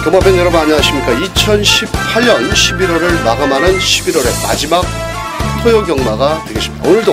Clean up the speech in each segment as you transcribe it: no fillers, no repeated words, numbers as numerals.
도마팬 여러분 안녕하십니까. 2018년 11월을 마감하는 11월의 마지막 토요 경마가 되겠습니다. 오늘도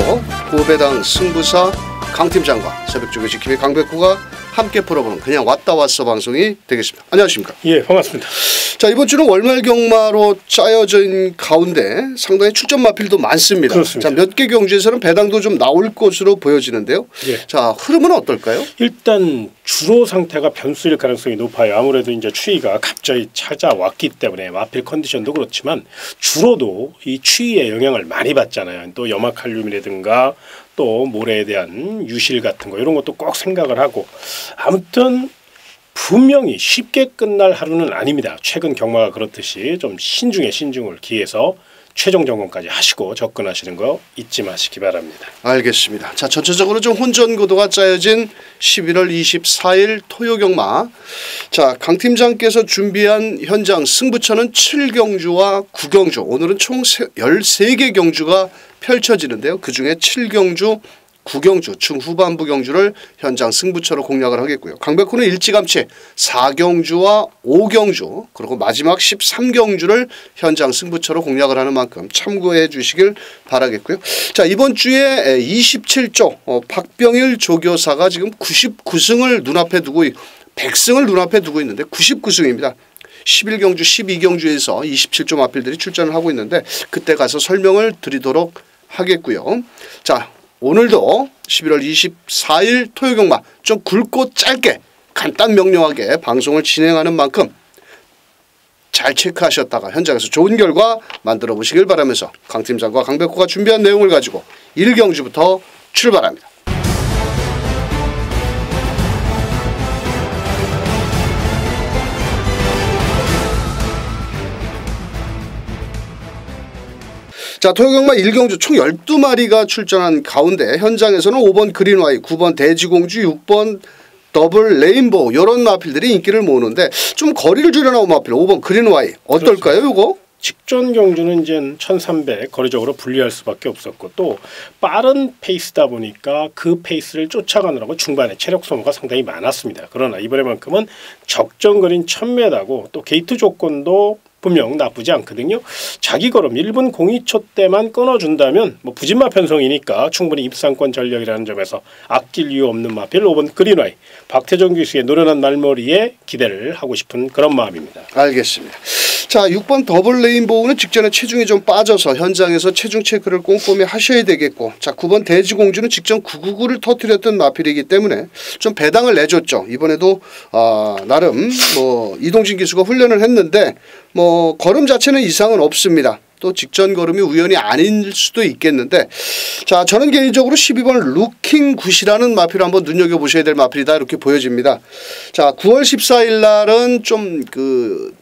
고배당 승부사 강팀장과 새벽조교 지킴이 강백호가 함께 풀어보는 그냥 왔다 왔어 방송이 되겠습니다. 안녕하십니까. 예, 반갑습니다. 자, 이번 주는 월말 경마로 짜여진 가운데 상당히 출전 마필도 많습니다. 그렇습니다. 자, 몇 개 경주에서는 배당도 좀 나올 것으로 보여지는데요. 예. 자, 흐름은 어떨까요? 일단 주로 상태가 변수일 가능성이 높아요. 아무래도 이제 추위가 갑자기 찾아왔기 때문에 마필 컨디션도 그렇지만 주로도 이 추위의 영향을 많이 받잖아요. 또 염화칼륨이라든가 또 모래에 대한 유실 같은 거 이런 것도 꼭 생각을 하고 아무튼 분명히 쉽게 끝날 하루는 아닙니다. 최근 경마가 그렇듯이 좀 신중에 신중을 기해서 최종 점검까지 하시고 접근하시는 거 잊지 마시기 바랍니다. 알겠습니다. 자, 전체적으로 좀 혼전구도가 짜여진 11월 24일 토요 경마. 자, 강 팀장께서 준비한 현장 승부처는 7경주와 9경주. 오늘은 총 13개 경주가 펼쳐지는데요. 그중에 7경주, 9경주, 중후반부 경주를 현장 승부처로 공략을 하겠고요. 강백호는 일찌감치 4경주와 5경주 그리고 마지막 13경주를 현장 승부처로 공략을 하는 만큼 참고해 주시길 바라겠고요. 자, 이번 주에 27조 박병일 조교사가 지금 99승을 눈앞에 두고 100승을 눈앞에 두고 있는데 99승입니다. 11경주, 12경주에서 27조 마필들이 출전을 하고 있는데 그때 가서 설명을 드리도록 하겠고요. 자, 오늘도 11월 24일 토요경마 좀 굵고 짧게 간단 명료하게 방송을 진행하는 만큼 잘 체크하셨다가 현장에서 좋은 결과 만들어 보시길 바라면서 강 팀장과 강백호가 준비한 내용을 가지고 1경주부터 출발합니다. 자, 토요경마 1경주 총 12마리가 출전한 가운데 현장에서는 5번 그린와이, 9번 대지공주, 6번 더블 레인보우 이런 마필들이 인기를 모으는데 좀 거리를 줄여나온 마필 5번 그린와이 어떨까요? 이거? 직전 경주는 이제 1300 거리적으로 분리할 수밖에 없었고 또 빠른 페이스다 보니까 그 페이스를 쫓아가느라고 중반에 체력 소모가 상당히 많았습니다. 그러나 이번에만큼은 적정거리는 1000m고 또 게이트 조건도 분명 나쁘지 않거든요. 자기 걸음 1분 02초 때만 끊어준다면 뭐 부진마 편성이니까 충분히 입상권 전력이라는 점에서 아낄 이유 없는 마필 5번 그린와이 박태정 교수의 노련한 말머리에 기대를 하고 싶은 그런 마음입니다. 알겠습니다. 자, 6번 더블 레인보우는 직전에 체중이 좀 빠져서 현장에서 체중 체크를 꼼꼼히 하셔야 되겠고, 자, 9번 대지공주는 직전 999를 터뜨렸던 마필이기 때문에 좀 배당을 내줬죠. 이번에도 나름 뭐 이동진 기수가 훈련을 했는데 뭐 걸음 자체는 이상은 없습니다. 또 직전 걸음이 우연이 아닐 수도 있겠는데, 자, 저는 개인적으로 12번 루킹 굿이라는 마필을 한번 눈여겨보셔야 될 마필이다 이렇게 보여집니다. 자, 9월 14일 날은 좀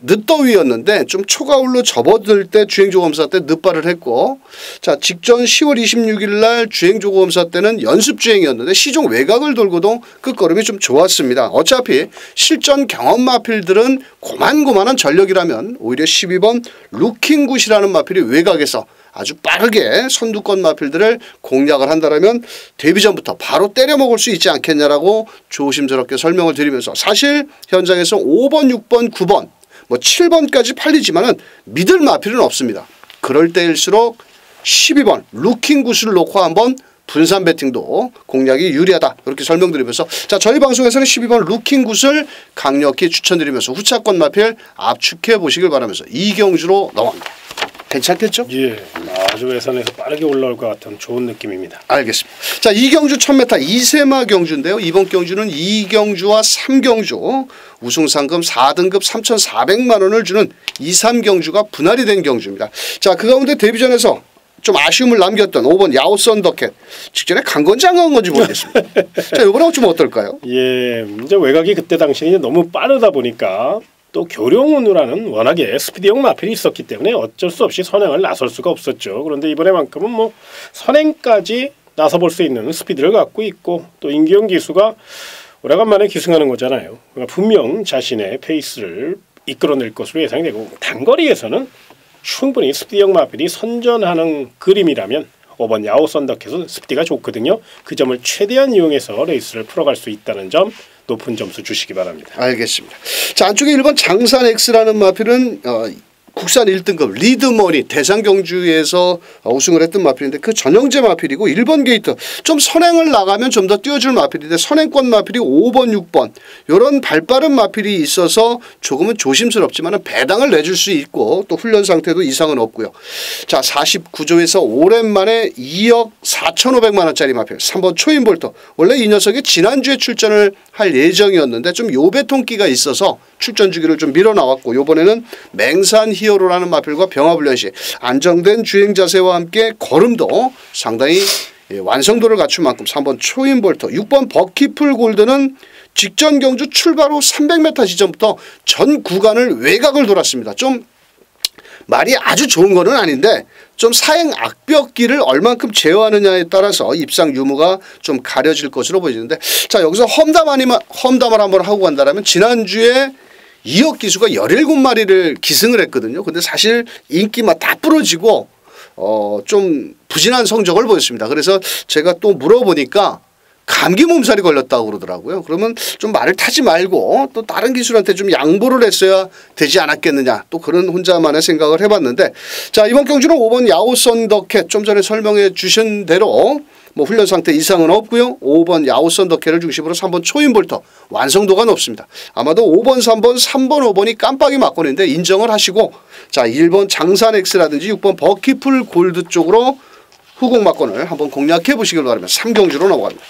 늦더위였는데 좀 초가을로 접어들 때 주행조검사 때 늦발을 했고, 자, 직전 10월 26일 날 주행조검사 때는 연습주행이었는데 시종 외곽을 돌고도 끝걸음이 좀 좋았습니다. 어차피 실전 경험 마필들은 고만고만한 전력이라면 오히려 12번 루킹 굿이라는 마필 외곽에서 아주 빠르게 선두권 마필들을 공략을 한다면 데뷔 전부터 바로 때려 먹을 수 있지 않겠냐라고 조심스럽게 설명을 드리면서 사실 현장에서 5번, 6번, 9번, 뭐 7번까지 팔리지만은 믿을 마필은 없습니다. 그럴 때일수록 12번 루킹 굿을 놓고 한번 분산 배팅도 공략이 유리하다 이렇게 설명드리면서, 자, 저희 방송에서는 12번 루킹 굿을 강력히 추천드리면서 후차권 마필 압축해 보시길 바라면서 2경주로 넘어갑니다. 괜찮겠죠? 예, 아주 외선에서 빠르게 올라올 것 같은 좋은 느낌입니다. 알겠습니다. 자, 2경주 1000m 이세마 경주인데요. 이번 경주는 2경주와 3경주 우승상금 4등급 3,400만 원을 주는 2, 3경주가 분할이 된 경주입니다. 자, 그 가운데 데뷔전에서 좀 아쉬움을 남겼던 5번 야오 썬더캣 직전에 간 건지 안 간 건지 모르겠습니다. 자, 이번에 좀 어떨까요? 예, 이제 외곽이 그때 당시에 너무 빠르다 보니까 또 교룡운우라는 워낙에 스피드형 마필이 있었기 때문에 어쩔 수 없이 선행을 나설 수가 없었죠. 그런데 이번에만큼은 뭐 선행까지 나서볼 수 있는 스피드를 갖고 있고 또 임기영 기수가 오래간만에 기승하는 거잖아요. 그러니까 분명 자신의 페이스를 이끌어낼 것으로 예상이 되고 단거리에서는 충분히 스피드형 마필이 선전하는 그림이라면 5번 야오 썬더캣은 스피드가 좋거든요. 그 점을 최대한 이용해서 레이스를 풀어갈 수 있다는 점 높은 점수 주시기 바랍니다. 알겠습니다. 자, 안쪽에 1번 장산 X라는 마필은 국산 1등급 리드머니 대상경주에서 우승을 했던 마필인데 그 전형제 마필이고 1번 게이트 좀 선행을 나가면 좀 더 띄워줄 마필인데 선행권 마필이 5번 6번 이런 발빠른 마필이 있어서 조금은 조심스럽지만 배당을 내줄 수 있고 또 훈련 상태도 이상은 없고요. 자, 49조에서 오랜만에 2억 4,500만 원짜리 마필 3번 초인볼터. 원래 이 녀석이 지난주에 출전을 할 예정이었는데 좀 요배통기가 있어서 출전 주기를 좀 밀어 나왔고 이번에는 맹산 히어로라는 마필과 병합훈련 시 안정된 주행 자세와 함께 걸음도 상당히 완성도를 갖춘 만큼 3번 초인볼터 6번 버키풀 골드는 직전 경주 출발 후 300m 지점부터 전 구간을 외곽을 돌았습니다. 좀 말이 아주 좋은 거는 아닌데 좀 사행 악벽길을 얼만큼 제어하느냐에 따라서 입상 유무가 좀 가려질 것으로 보이는데 자, 여기서 험담을 한번 하고 간다면 지난주에 이억 기수가 17마리를 기승을 했거든요. 근데 사실 인기만 다 부러지고 좀 부진한 성적을 보였습니다. 그래서 제가 또 물어보니까 감기 몸살이 걸렸다고 그러더라고요. 그러면 좀 말을 타지 말고 또 다른 기술한테 좀 양보를 했어야 되지 않았겠느냐. 또 그런 혼자만의 생각을 해봤는데 자, 이번 경주는 5번 야오 썬더캣 좀 전에 설명해 주신 대로 뭐 훈련 상태 이상은 없고요. 5번 야오 썬더캣을 중심으로 3번 초인볼터 완성도가 높습니다. 아마도 5번 3번 5번이 깜빡이 막걸리인데 인정을 하시고 자, 1번 장산 X라든지 6번 버키풀 골드 쪽으로 후공 막건을 한번 공략해 보시길 바라면 3경주로 넘어갑니다.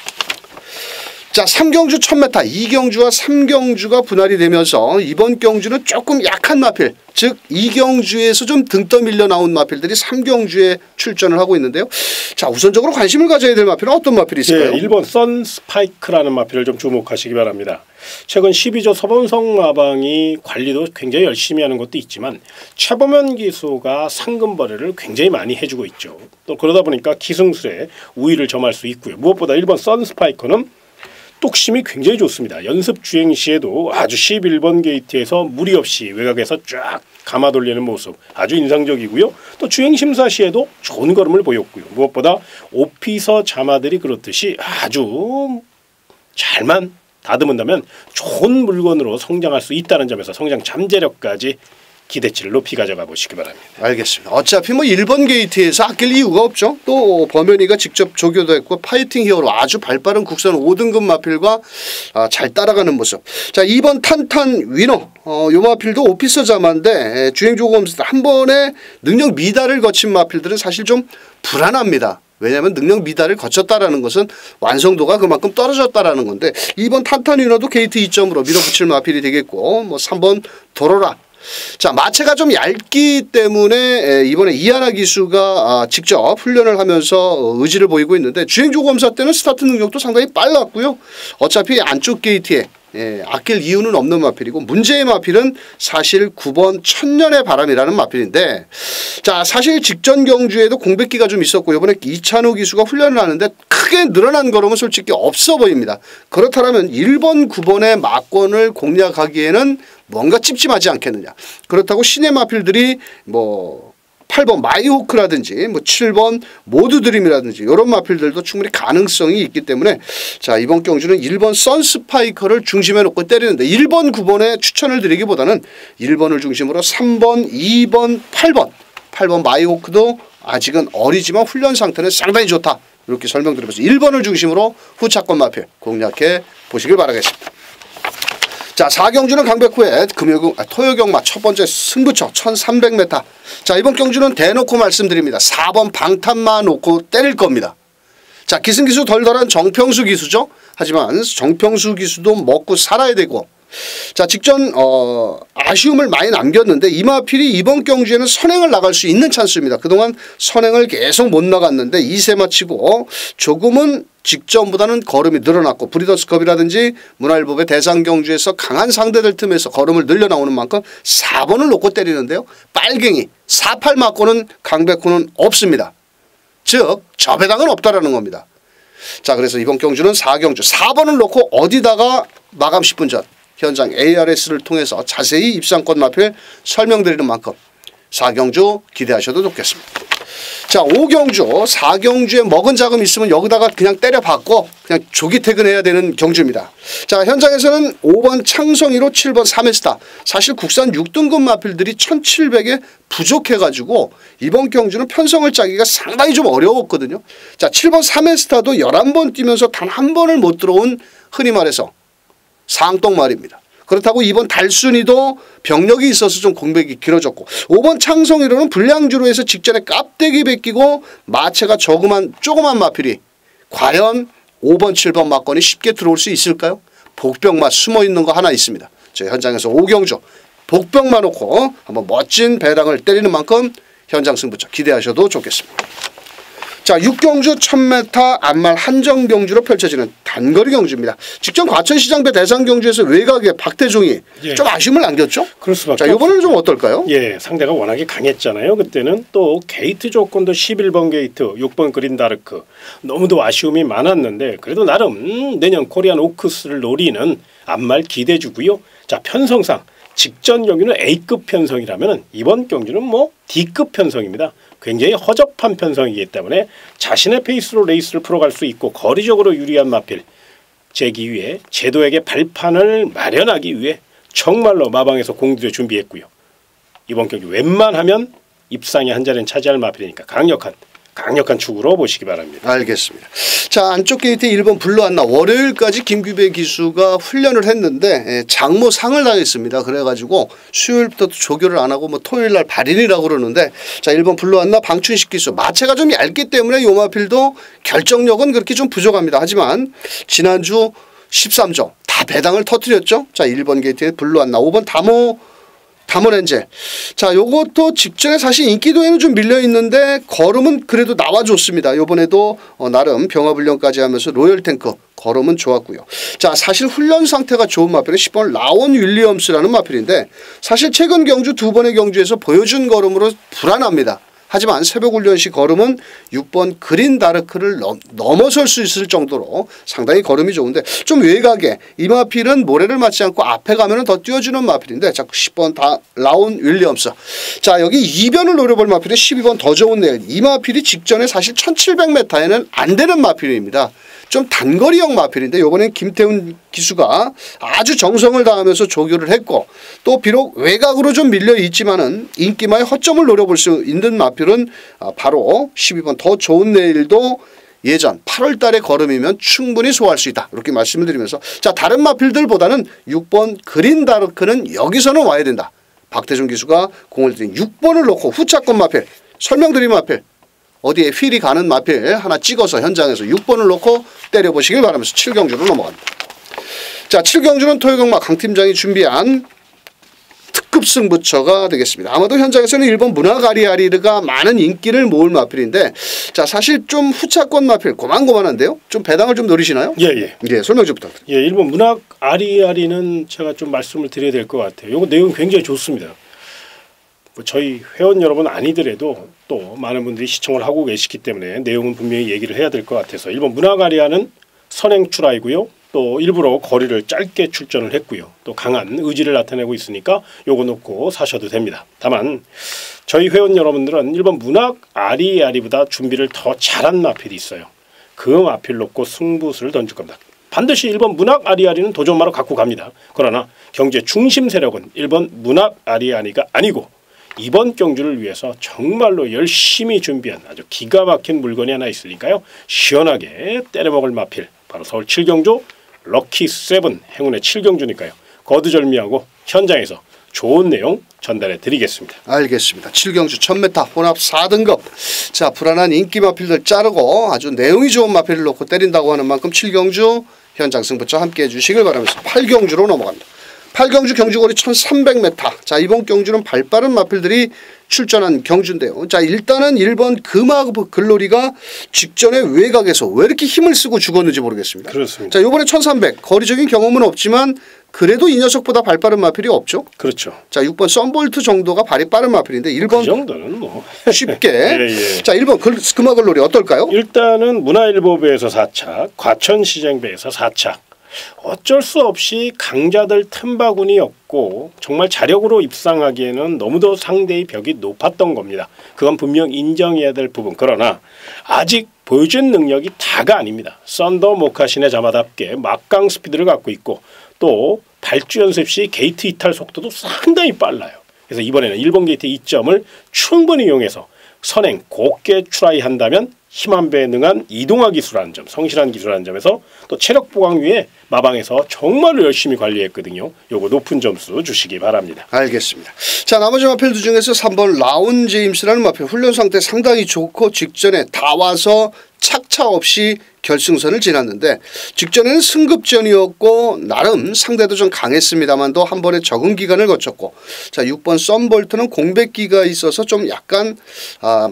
자, 3경주 1000m 2경주와 3경주가 분할이 되면서 이번 경주는 조금 약한 마필 즉 2경주에서 좀 등 떠밀려 나온 마필들이 3경주에 출전을 하고 있는데요. 자, 우선적으로 관심을 가져야 될 마필은 어떤 마필이 있을까요? 1번 선스파이크라는 마필을 좀 주목하시기 바랍니다. 최근 12조 서범성 마방이 관리도 굉장히 열심히 하는 것도 있지만 최범현 기수가 상금거래를 굉장히 많이 해주고 있죠. 또 그러다 보니까 기승술에 우위를 점할 수 있고요. 무엇보다 1번 선스파이커는 똑심이 굉장히 좋습니다. 연습 주행 시에도 아주 11번 게이트에서 무리 없이 외곽에서 쫙 감아 돌리는 모습 아주 인상적이고요. 또 주행 심사 시에도 좋은 걸음을 보였고요. 무엇보다 오피서 자마들이 그렇듯이 아주 잘만 다듬은다면 좋은 물건으로 성장할 수 있다는 점에서 성장 잠재력까지 기대치를 높이 가져가 보시기 바랍니다. 알겠습니다. 어차피 뭐 1번 게이트에서 아낄 이유가 없죠. 또 범현이가 직접 조교도 했고 파이팅 히어로 아주 발빠른 국산 5등급 마필과 잘 따라가는 모습. 자, 2번 탄탄 위너 요 마필도 오피서 자마인데 주행 조고 검사 한 번에 능력 미달을 거친 마필들은 사실 좀 불안합니다. 왜냐하면 능력 미달을 거쳤다라는 것은 완성도가 그만큼 떨어졌다라는 건데 2번 탄탄 위너도 게이트 2점으로 밀어붙일 마필이 되겠고 뭐 3번 도로라. 자, 마체가 좀 얇기 때문에 이번에 이하나 기수가 직접 훈련을 하면서 의지를 보이고 있는데 주행조 검사 때는 스타트 능력도 상당히 빨랐고요. 어차피 안쪽 게이트에 아낄 이유는 없는 마필이고 문제의 마필은 사실 9번 천년의 바람이라는 마필인데 자, 사실 직전 경주에도 공백기가 좀 있었고 이번에 이찬호 기수가 훈련을 하는데 크게 늘어난 걸음은 솔직히 없어 보입니다. 그렇다면 1번 9번의 막권을 공략하기에는 뭔가 찝찝하지 않겠느냐. 그렇다고 신의 마필들이 뭐 8번 마이호크라든지 뭐 7번 모드드림이라든지 이런 마필들도 충분히 가능성이 있기 때문에 자, 이번 경주는 1번 선스파이커를 중심에 놓고 때리는데 1번 9번에 추천을 드리기보다는 1번을 중심으로 3번 2번 8번 마이호크도 아직은 어리지만 훈련 상태는 상당히 좋다. 이렇게 설명드리면서 1번을 중심으로 후차권 마필 공략해 보시길 바라겠습니다. 자, 4경주는 강백 후에 토요경마 첫 번째 승부처 1300m. 자, 이번 경주는 대놓고 말씀드립니다. 4번 방탄마 놓고 때릴 겁니다. 자, 기승기수 덜덜한 정평수 기수죠. 하지만 정평수 기수도 먹고 살아야 되고 자, 직전 아쉬움을 많이 남겼는데 이 마필이 이번 경주에는 선행을 나갈 수 있는 찬스입니다. 그동안 선행을 계속 못 나갔는데 2세마 치고 조금은 직전보다는 걸음이 늘어났고 브리더스컵이라든지 문화일보의 대상경주에서 강한 상대들 틈에서 걸음을 늘려 나오는 만큼 4번을 놓고 때리는데요. 빨갱이 4-8 맞고는 강백호는 없습니다. 즉 저배당은 없다라는 겁니다. 자, 그래서 이번 경주는 4경주 4번을 놓고 어디다가 마감 10분 전 현장 ARS를 통해서 자세히 입상권 마필 설명드리는 만큼 4경주 기대하셔도 좋겠습니다. 자, 5경주, 4경주에 먹은 자금 있으면 여기다가 그냥 때려박고 그냥 조기 퇴근해야 되는 경주입니다. 자, 현장에서는 5번 창성이로 7번 3회스타. 사실 국산 6등급 마필들이 1700에 부족해가지고 이번 경주는 편성을 짜기가 상당히 좀 어려웠거든요. 자, 7번 3회스타도 11번 뛰면서 단 한 번을 못 들어온 흔히 말해서 상똥말입니다. 그렇다고 이번 달순이도 병력이 있어서 좀 공백이 길어졌고 5번 창성이로는 불량주로 해서 직전에 깝대기 베끼고 마체가 조그만 마필이 과연 5번 7번 막건이 쉽게 들어올 수 있을까요? 복병만 숨어있는 거 하나 있습니다. 저희 현장에서 5경주 복병만 놓고 한번 멋진 배당을 때리는 만큼 현장 승부처 기대하셔도 좋겠습니다. 자, 6경주 1000m 앞말 한정경주로 펼쳐지는 단거리 경주입니다. 직전 과천시장배 대상경주에서 외곽에 박태종이 좀 아쉬움을 남겼죠? 그럴 수밖에. 자, 이번에는 좀 어떨까요? 예, 상대가 워낙에 강했잖아요. 그때는 또 게이트 조건도 11번 게이트, 6번 그린 다르크 너무도 아쉬움이 많았는데 그래도 나름 내년 코리안 오크스를 노리는 앞말 기대주고요. 자, 편성상 직전 경기는 A급 편성이라면 이번 경주는 뭐 D급 편성입니다. 굉장히 허접한 편성이기 때문에 자신의 페이스로 레이스를 풀어갈 수 있고 거리적으로 유리한 마필 제기 위해 제도에게 발판을 마련하기 위해 정말로 마방에서 공들여 준비했고요. 이번 경기 웬만하면 입상의 한 자리는 차지할 마필이니까 강력한 축으로 보시기 바랍니다. 알겠습니다. 자, 안쪽 게이트 1번 블루안나 월요일까지 김규배 기수가 훈련을 했는데 장모상을 당했습니다. 그래가지고 수요일부터 조교를 안 하고 뭐 토요일날 발인이라고 그러는데 자, 1번 블루안나 방춘식 기수 마체가 좀 얇기 때문에 요 마필도 결정력은 그렇게 좀 부족합니다. 하지만 지난주 13조 다 배당을 터뜨렸죠. 자, 1번 게이트에 블루안나 5번 다모렌젤. 자, 요것도 직전에 사실 인기도에는 좀 밀려 있는데 걸음은 그래도 나와줬습니다. 요번에도 나름 병합훈련까지 하면서 로열탱크 걸음은 좋았고요. 자, 사실 훈련 상태가 좋은 마필은 10번 라온 윌리엄스라는 마필인데 사실 최근 경주 2번의 경주에서 보여준 걸음으로 불안합니다. 하지만 새벽 훈련 시 걸음은 6번 그린 다르크를 넘어설 수 있을 정도로 상당히 걸음이 좋은데 좀 외곽에 이 마필은 모래를 맞지 않고 앞에 가면 더 뛰어주는 마필인데 자꾸 10번 라온 윌리엄스. 자, 여기 2변을 노려볼 마필은 12번 더 좋은 내일. 이 마필이 직전에 사실 1700m에는 안 되는 마필입니다. 좀 단거리형 마필인데 이번엔 김태훈 기수가 아주 정성을 다하면서 조교를 했고 또 비록 외곽으로 좀 밀려 있지만은 인기마의 허점을 노려볼 수 있는 마필은 바로 12번 더 좋은 내일도 예전 8월 달에 걸음이면 충분히 소화할 수 있다. 이렇게 말씀을 드리면서 자, 다른 마필들보다는 6번 그린 다르크는 여기서는 와야 된다. 박태준 기수가 공을 들인 6번을 놓고 후차권 마필 설명드린 마필 어디에 휠이 가는 마필 하나 찍어서 현장에서 6번을 놓고 때려보시길 바라면서 7경주로 넘어갑니다. 자, 7경주는 토요경마 강팀장이 준비한 특급 승부처가 되겠습니다. 아마도 현장에서는 1번 문화가리아리르가 많은 인기를 모을 마필인데 자, 사실 좀 후차권 마필 고만고만한데요. 좀 배당을 좀 노리시나요? 예, 설명 좀 부탁드립니다. 예, 1번 문화가리아리는 제가 좀 말씀을 드려야 될 것 같아요. 이거 내용 굉장히 좋습니다. 저희 회원 여러분 아니더라도 또 많은 분들이 시청을 하고 계시기 때문에 내용은 분명히 얘기를 해야 될 것 같아서 1번 문화가리아는 선행 출하이고요. 또 일부러 거리를 짧게 출전을 했고요. 또 강한 의지를 나타내고 있으니까 요거 놓고 사셔도 됩니다. 다만 저희 회원 여러분들은 1번 문화아리아리보다 준비를 더 잘한 마필이 있어요. 그 마필 놓고 승부수를 던질 겁니다. 반드시 1번 문학아리아리는 도전마로 갖고 갑니다. 그러나 경주의 중심 세력은 1번 문학아리아리가 아니고 이번 경주를 위해서 정말로 열심히 준비한 아주 기가 막힌 물건이 하나 있으니까요. 시원하게 때려먹을 마필 바로 서울 7경주 럭키 7 행운의 7경주니까요. 거두절미하고 현장에서 좋은 내용 전달해 드리겠습니다. 알겠습니다. 7경주 1000m 혼합 4등급. 자, 불안한 인기 마필들 자르고 아주 내용이 좋은 마필을 놓고 때린다고 하는 만큼 7경주 현장 승부처 함께해 주시길 바라면서 8경주로 넘어갑니다. 8경주 경주거리 1300m. 자, 이번 경주는 발빠른 마필들이 출전한 경주인데요. 자, 일단은 1번 금화 글로리가 직전에 외곽에서 왜 이렇게 힘을 쓰고 죽었는지 모르겠습니다. 그렇습니다. 자, 이번에 1300 거리적인 경험은 없지만 그래도 이 녀석보다 발 빠른 마필이 없죠. 그렇죠. 자, 6번 썬볼트 정도가 발이 빠른 마필인데 1번 그 정도는 뭐 쉽게. 예. 자, 1번 금화 글로리 어떨까요? 일단은 문화일보배에서 4착, 과천시장배에서 4착. 어쩔 수 없이 강자들 틈바구니였고 정말 자력으로 입상하기에는 너무도 상대의 벽이 높았던 겁니다. 그건 분명 인정해야 될 부분. 그러나 아직 보여준 능력이 다가 아닙니다. 썬더 모카신의 자마답게 막강 스피드를 갖고 있고 또 발주 연습 시 게이트 이탈 속도도 상당히 빨라요. 그래서 이번에는 1번 게이트 이점을 충분히 이용해서 선행 곱게 트라이한다면 힘한 배에 능한 이동화 기술하는 점, 성실한 기술하는 점에서 또 체력 보강 위에 마방에서 정말로 열심히 관리했거든요. 요거 높은 점수 주시기 바랍니다. 알겠습니다. 자, 나머지 마필들 중에서 3번 라운 제임스라는 마필 훈련 상태 상당히 좋고 직전에 다 와서 착차 없이 결승선을 지났는데 직전에는 승급전이었고 나름 상대도 좀 강했습니다만도 한 번에 적응 기간을 거쳤고 자 6번 썬볼트는 공백기가 있어서 좀 약간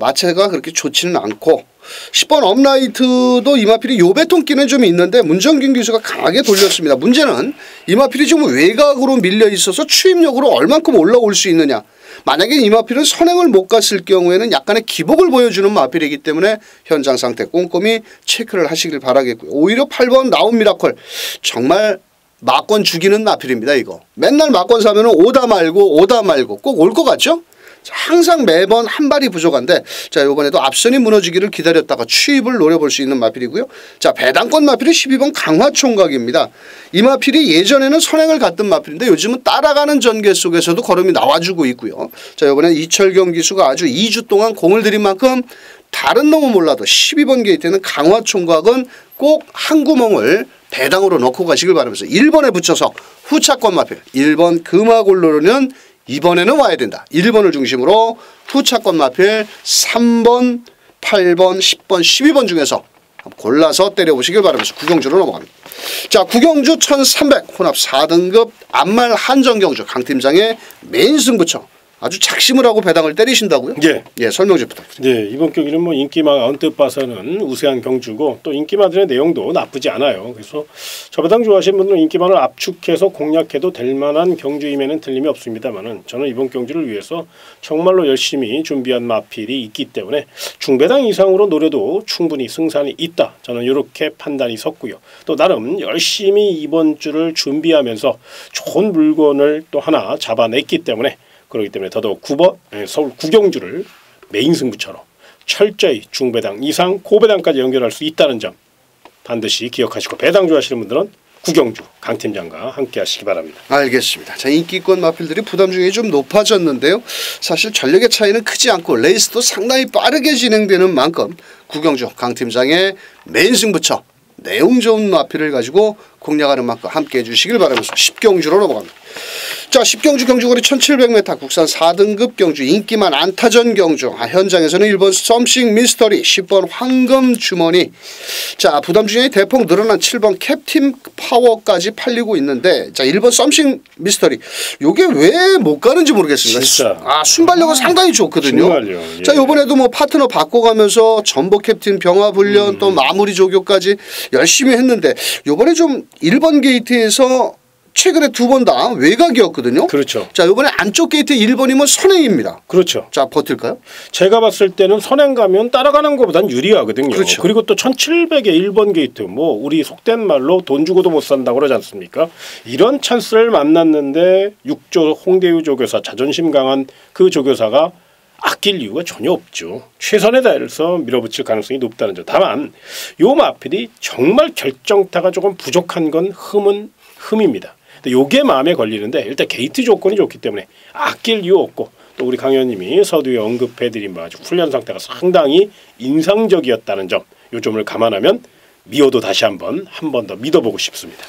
마체가 그렇게 좋지는 않고 10번 업라이트도 이마필이 요배통기는 좀 있는데 문정균 기수가 강하게 돌렸습니다. 문제는 이마필이 좀 외곽으로 밀려 있어서 추임력으로 얼만큼 올라올 수 있느냐. 만약에 이마필은 선행을 못 갔을 경우에는 약간의 기복을 보여주는 마필이기 때문에 현장 상태 꼼꼼히 체크를 하시길 바라겠고요. 오히려 8번 나온 미라클 정말 막권 죽이는 마필입니다. 이거 맨날 막권 사면은 오다 말고 꼭 올 것 같죠? 항상 매번 한 발이 부족한데 자 이번에도 앞선이 무너지기를 기다렸다가 추입을 노려볼 수 있는 마필이고요. 자 배당권 마필이 12번 강화총각입니다. 이 마필이 예전에는 선행을 갔던 마필인데 요즘은 따라가는 전개 속에서도 걸음이 나와주고 있고요. 자 이번엔 이철경 기수가 아주 2주 동안 공을 들인 만큼 다른 놈은 몰라도 12번 게이트에는 강화총각은 꼭 한 구멍을 배당으로 넣고 가시길 바라면서 1번에 붙여서 후차권 마필 1번 금화골로는 이번에는 와야 된다. 1번을 중심으로 후차권 마필 3번, 8번, 10번, 12번 중에서 골라서 때려보시길 바라면서 구경주로 넘어갑니다. 자, 구경주 1300 혼합 4등급 암말 한정경주 강팀장의 메인 승부처. 아주 작심을 하고 배당을 때리신다고요? 예. 예, 설명 좀 부탁드립니다. 네, 이번 경기는 뭐 인기마가 언뜻 봐서는 우세한 경주고 또 인기마들의 내용도 나쁘지 않아요. 그래서 저 배당 좋아하시는 분들은 인기마를 압축해서 공략해도 될 만한 경주임에는 틀림이 없습니다만은 저는 이번 경주를 위해서 정말로 열심히 준비한 마필이 있기 때문에 중배당 이상으로 노려도 충분히 승산이 있다. 저는 이렇게 판단이 섰고요. 또 나름 열심히 이번 주를 준비하면서 좋은 물건을 또 하나 잡아냈기 때문에 그렇기 때문에 더더욱 9번 서울 구경주를 메인 승부처럼 철저히 중배당 이상 고배당까지 연결할 수 있다는 점 반드시 기억하시고 배당 좋아하시는 분들은 구경주 강팀장과 함께 하시기 바랍니다. 알겠습니다. 자, 인기권 마필들이 부담 중에 좀 높아졌는데요. 사실 전력의 차이는 크지 않고 레이스도 상당히 빠르게 진행되는 만큼 구경주 강팀장의 메인 승부처 내용 좋은 마필을 가지고 공략하는 만큼 함께 해주시길 바라면서 10경주로 넘어갑니다. 자, 10경주 경주거리 1700m 국산 4등급 경주 인기만 안타전 경주 현장에서는 1번 썸씽 미스터리 10번 황금 주머니 자 부담 중에 대폭 늘어난 7번 캡틴 파워까지 팔리고 있는데 자 1번 썸씽 미스터리 요게 왜 못 가는지 모르겠습니다. 진짜. 순발력은 상당히 좋거든요. 정말요. 예. 자 요번에도 뭐 파트너 바꿔가면서 전복 캡틴 병합 훈련 또 마무리 조교까지 열심히 했는데 요번에 좀 1번 게이트에서 최근에 2번 다 외곽이었거든요. 그렇죠. 자, 이번에 안쪽 게이트 1번이면 선행입니다. 그렇죠. 자, 버틸까요? 제가 봤을 때는 선행 가면 따라가는 것보단 유리하거든요. 그렇죠. 그리고 또 1700의 1번 게이트 뭐 우리 속된 말로 돈 주고도 못 산다고 그러지 않습니까? 이런 찬스를 만났는데 6조 홍대유 조교사 자존심 강한 그 조교사가 아낄 이유가 전혀 없죠. 최선에 다해서 밀어붙일 가능성이 높다는 점. 다만 요 마필이 정말 결정타가 조금 부족한 건 흠입니다. 근데 요게 마음에 걸리는데 일단 게이트 조건이 좋기 때문에 아낄 이유 없고 또 우리 강 의원님이 서두에 언급해드린 바 아주 훈련 상태가 상당히 인상적이었다는 점, 요 점을 감안하면 미워도 다시 한 번 더 믿어보고 싶습니다.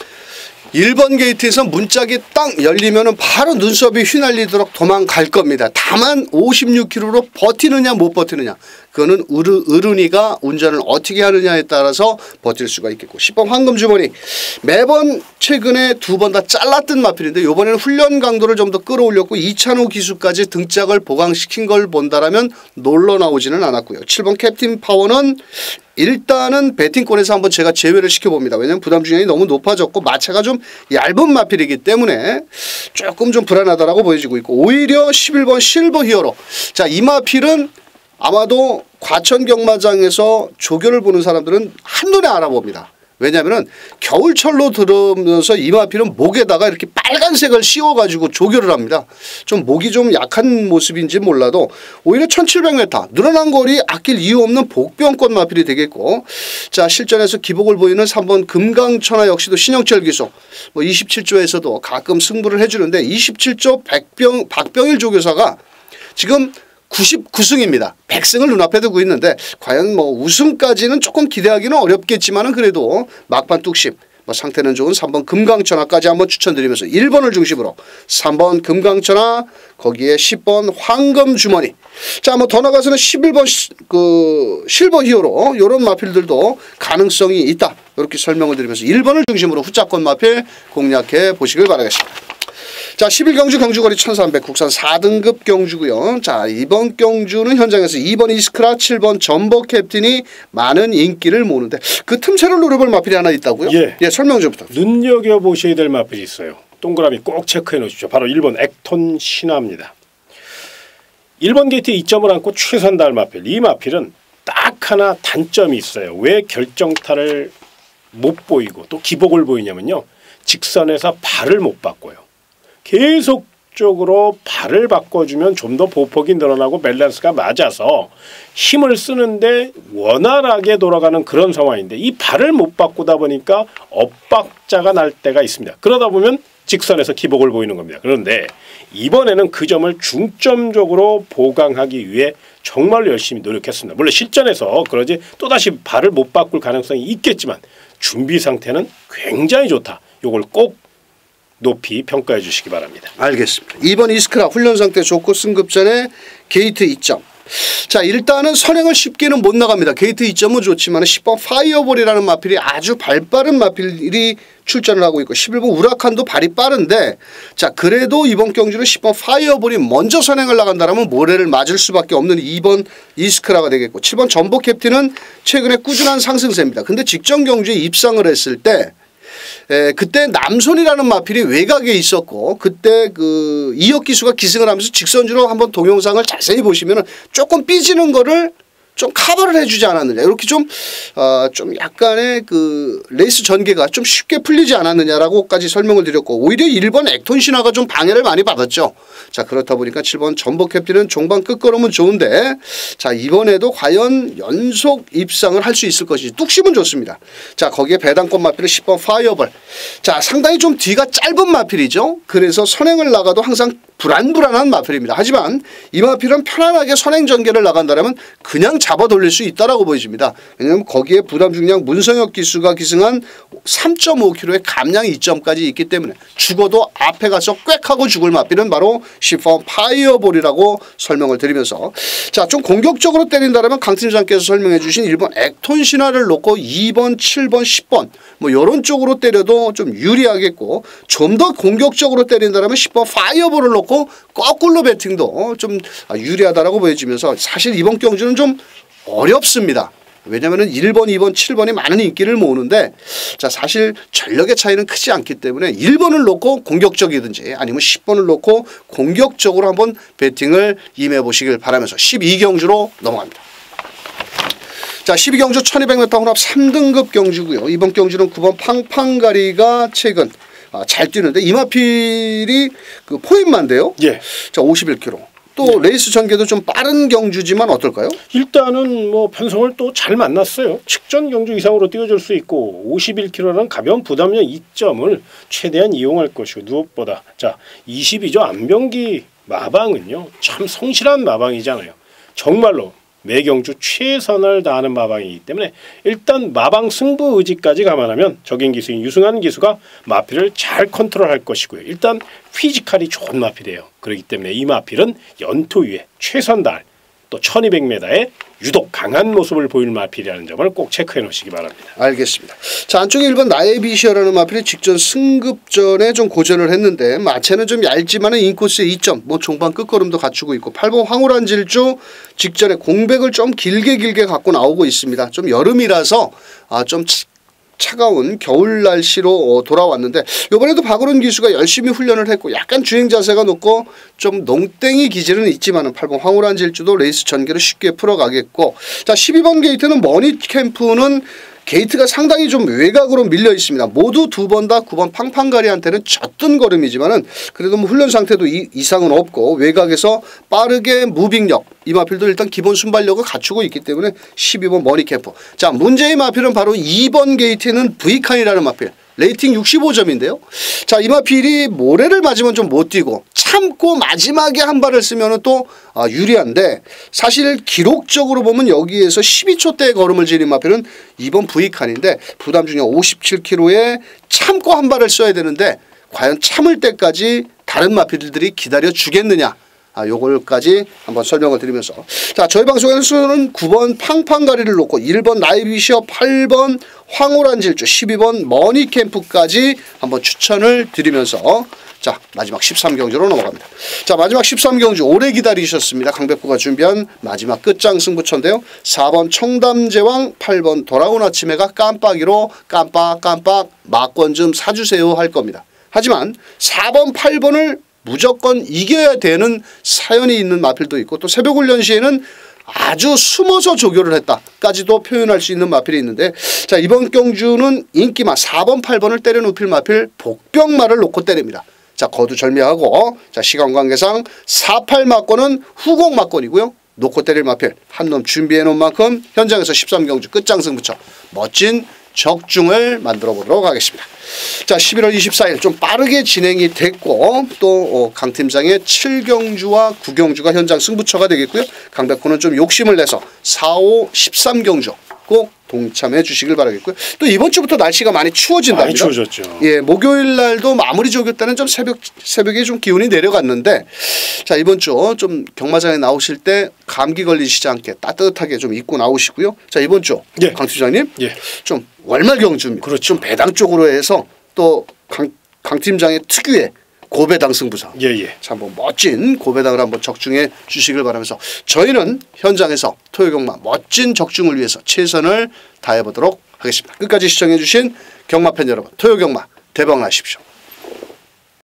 1번 게이트에서 문짝이 딱 열리면 바로 눈썹이 휘날리도록 도망갈 겁니다. 다만 56km로 버티느냐 못 버티느냐 그거는 어른이가 운전을 어떻게 하느냐에 따라서 버틸 수가 있겠고 10번 황금주머니 매번 최근에 2번 다 잘랐던 마필인데 이번에는 훈련 강도를 좀 더 끌어올렸고 이찬호 기수까지 등짝을 보강시킨 걸 본다라면 놀러 나오지는 않았고요. 7번 캡틴 파워는 일단은 배팅권에서 한번 제가 제외를 시켜봅니다. 왜냐하면 부담 중량이 너무 높아졌고 마차가 좀 얇은 마필이기 때문에 조금 좀 불안하다라고 보여지고 있고 오히려 11번 실버 히어로 자, 이 마필은 아마도 과천 경마장에서 조교를 보는 사람들은 한눈에 알아봅니다. 왜냐하면은 겨울철로 들어오면서 이 마필은 목에다가 이렇게 빨간색을 씌워가지고 조교를 합니다. 좀 목이 좀 약한 모습인지 몰라도 오히려 1700m 늘어난 거리 아낄 이유 없는 복병권 마필이 되겠고, 자 실전에서 기복을 보이는 3번 금강천하 역시도 신영철 기수 뭐 27조에서도 가끔 승부를 해주는데 27조 박병일 조교사가 지금 99승입니다. 100승을 눈앞에 두고 있는데 과연 뭐 우승까지는 조금 기대하기는 어렵겠지만은 그래도 막판 뚝심 뭐 상태는 좋은 3번 금강천하까지 한번 추천드리면서 1번을 중심으로 3번 금강천하 거기에 10번 황금주머니, 자 뭐 더 나가서는 11번 그 실버 히어로 이런 마필들도 가능성이 있다 이렇게 설명을 드리면서 1번을 중심으로 후자권 마필 공략해 보시길 바라겠습니다. 자 11경주 경주거리 1300 국산 4등급 경주고요. 자 이번 경주는 현장에서 2번 이스크라 7번 전복 캡틴이 많은 인기를 모으는데 그 틈새를 노려볼 마필이 하나 있다고요? 예 설명 좀 부탁드립니다. 눈여겨보셔야 될 마필이 있어요. 동그라미 꼭 체크해 놓으십시오. 바로 1번 액톤 신화입니다. 1번 게이트 2점을 안고 최선다할 마필. 이 마필은 딱 하나 단점이 있어요. 왜 결정타를 못 보이고 또 기복을 보이냐면요. 직선에서 발을 못 바꿔요. 계속적으로 발을 바꿔주면 좀 더 보폭이 늘어나고 밸런스가 맞아서 힘을 쓰는데 원활하게 돌아가는 그런 상황인데 이 발을 못 바꾸다 보니까 엇박자가 날 때가 있습니다. 그러다 보면 직선에서 기복을 보이는 겁니다. 그런데 이번에는 그 점을 중점적으로 보강하기 위해 정말 열심히 노력했습니다. 물론 실전에서 그러지 또다시 발을 못 바꿀 가능성이 있겠지만 준비 상태는 굉장히 좋다. 이걸 꼭 높이 평가해 주시기 바랍니다. 알겠습니다. 2번 이스크라 훈련 상태 좋고 승급 전에 게이트 2점. 자 일단은 선행을 쉽게는 못 나갑니다. 게이트 2점은 좋지만 10번 파이어볼이라는 마필이 아주 발빠른 마필이 출전을 하고 있고 11번 우라칸도 발이 빠른데, 자 그래도 이번 경주는 10번 파이어볼이 먼저 선행을 나간다면 모래를 맞을 수밖에 없는 2번 이스크라가 되겠고, 7번 전복 캡틴은 최근에 꾸준한 상승세입니다. 근데 직전 경주에 입상을 했을 때 그때 남손이라는 마필이 외곽에 있었고 그때 그 이혁 기수가 기승을 하면서 직선주로 한번 동영상을 자세히 보시면은 조금 삐지는 거를 좀 커버를 해주지 않았느냐, 이렇게 좀 약간의 그 레이스 전개가 좀 쉽게 풀리지 않았느냐라고까지 설명을 드렸고, 오히려 1번 액톤 신화가 좀 방해를 많이 받았죠. 자 그렇다 보니까 7번 전복 캡틴은 종반 끝걸음은 좋은데, 자 이번에도 과연 연속 입상을 할 수 있을 것인지 뚝심은 좋습니다. 자 거기에 배당권 마필은 10번 파이어볼. 자 상당히 좀 뒤가 짧은 마필이죠. 그래서 선행을 나가도 항상 불안불안한 마필입니다. 하지만 이 마필은 편안하게 선행 전개를 나간다면 그냥 잡아 돌릴 수 있다라고 보여집니다. 왜냐하면 거기에 부담 중량 문성혁 기수가 기승한 3.5kg의 감량 2점까지 있기 때문에 죽어도 앞에 가서 꽥 하고 죽을 마필은 바로 10번 파이어볼이라고 설명을 드리면서, 자 좀 공격적으로 때린다면 강팀장께서 설명해 주신 1번 액톤 신화를 놓고 2번 7번 10번 뭐 이런 쪽으로 때려도 좀 유리하겠고, 좀 더 공격적으로 때린다면 10번 파이어볼을 놓고 거꾸로 배팅도 좀 유리하다라고 보여지면서 사실 이번 경주는 좀 어렵습니다. 왜냐하면 1번, 2번, 7번이 많은 인기를 모으는데, 자 사실 전력의 차이는 크지 않기 때문에 1번을 놓고 공격적이든지 아니면 10번을 놓고 공격적으로 한번 배팅을 임해 보시길 바라면서 12경주로 넘어갑니다. 자 12경주 1200m 혼합 3등급 경주고요. 이번 경주는 9번 팡팡가리가 최근 잘 뛰는데 이 마필이 그 포획만인데요. 예. 자 51km. 또 레이스 전개도 좀 빠른 경주지만 어떨까요? 일단은 뭐 편성을 또 잘 만났어요. 측전 경주 이상으로 뛰어줄 수 있고 51km라는 가벼운 부담량 2점을 최대한 이용할 것이고, 무엇보다 자 22조 안병기 마방은요 참 성실한 마방이잖아요. 정말로 매경주 최선을 다하는 마방이기 때문에 일단 마방 승부 의지까지 감안하면 적인 기수인 유승환 기수가 마필을 잘 컨트롤할 것이고요. 일단 피지컬이 좋은 마필이에요. 그렇기 때문에 이 마필은 연토 위에 최선 다할 또 1200m에 유독 강한 모습을 보일 마필이라는 점을 꼭 체크해 놓으시기 바랍니다. 알겠습니다. 자 안쪽에 1번 나에비시아라는 마필이 직전 승급전에 좀 고전을 했는데 마체는 좀 얇지만 인코스에 2점 뭐 종반 끝걸음도 갖추고 있고, 8번 황홀한 질주 직전에 공백을 좀 길게 갖고 나오고 있습니다. 좀 여름이라서 좀 차가운 겨울 날씨로 돌아왔는데, 이번에도 박으론 기수가 열심히 훈련을 했고 약간 주행 자세가 높고 좀 농땡이 기질은 있지만 8번 황홀한 질주도 레이스 전개를 쉽게 풀어가겠고, 자 12번 게이트는 머니 캠프는 게이트가 상당히 좀 외곽으로 밀려 있습니다. 모두 두 번 다 9번 팡팡가리한테는 젖든 걸음이지만은 그래도 뭐 훈련 상태도 이상은 없고 외곽에서 빠르게 무빙력, 이 마필도 일단 기본 순발력을 갖추고 있기 때문에 12번 머니캠프. 자, 문제의 마필은 바로 2번 게이트에는 V칸이라는 마필. 레이팅 65점인데요. 자, 이 마필이 모래를 맞으면 좀 못 뛰고 참고 마지막에 한 발을 쓰면 또 유리한데, 사실 기록적으로 보면 여기에서 12초대의 걸음을 지닌 마필은 2번 V칸인데 부담 중에 57kg에 참고 한 발을 써야 되는데 과연 참을 때까지 다른 마필들이 기다려 주겠느냐. 요걸까지 한번 설명을 드리면서, 자, 저희 방송에서는 9번 팡팡가리를 놓고 1번 나이비시어, 8번 황홀한질주, 12번 머니캠프까지 한번 추천을 드리면서, 자, 마지막 13경주로 넘어갑니다. 자, 마지막 13경주 오래 기다리셨습니다. 강백구가 준비한 마지막 끝장 승부처인데요. 4번 청담제왕, 8번 돌아온 아침에가 깜빡이로 깜빡 막권 좀 사주세요 할 겁니다. 하지만 4번 8번을 무조건 이겨야 되는 사연이 있는 마필도 있고, 또 새벽훈련 시에는 아주 숨어서 조교를 했다까지도 표현할 수 있는 마필이 있는데, 자, 이번 경주는 인기마 4번 8번을 때려 눕힐 마필 복병마를 놓고 때립니다. 자, 거두절미하고, 자, 시간 관계상 4-8 막권은 후공 막권이고요. 놓고 때릴 마필 한 놈 준비해 놓은 만큼 현장에서 13경주 끝장 승부처 멋진 적중을 만들어 보도록 하겠습니다. 자, 11월 24일 좀 빠르게 진행이 됐고, 또 강 팀장의 7경주와 9경주가 현장 승부처가 되겠고요. 강백호는 좀 욕심을 내서 4, 5, 13경주 꼭 동참해 주시길 바라겠고요. 또 이번 주부터 날씨가 많이 추워진답니다. 많이 추워졌죠. 예, 목요일 날도 마무리 조교 때는 좀 새벽에 좀 기온이 내려갔는데, 자, 이번 주 좀 경마장에 나오실 때 감기 걸리시지 않게 따뜻하게 좀 입고 나오시고요. 자, 이번 주 예. 강 팀장님, 예. 좀 월말 경주입니다. 그렇죠. 좀 배당 쪽으로 해서 또 강 팀장의 특유의 고배당 승부사. 예. 참 뭐 멋진 고배당을 한번 적중해 주시길 바라면서, 저희는 현장에서 토요경마 멋진 적중을 위해서 최선을 다해 보도록 하겠습니다. 끝까지 시청해 주신 경마팬 여러분, 토요경마 대박 나십시오.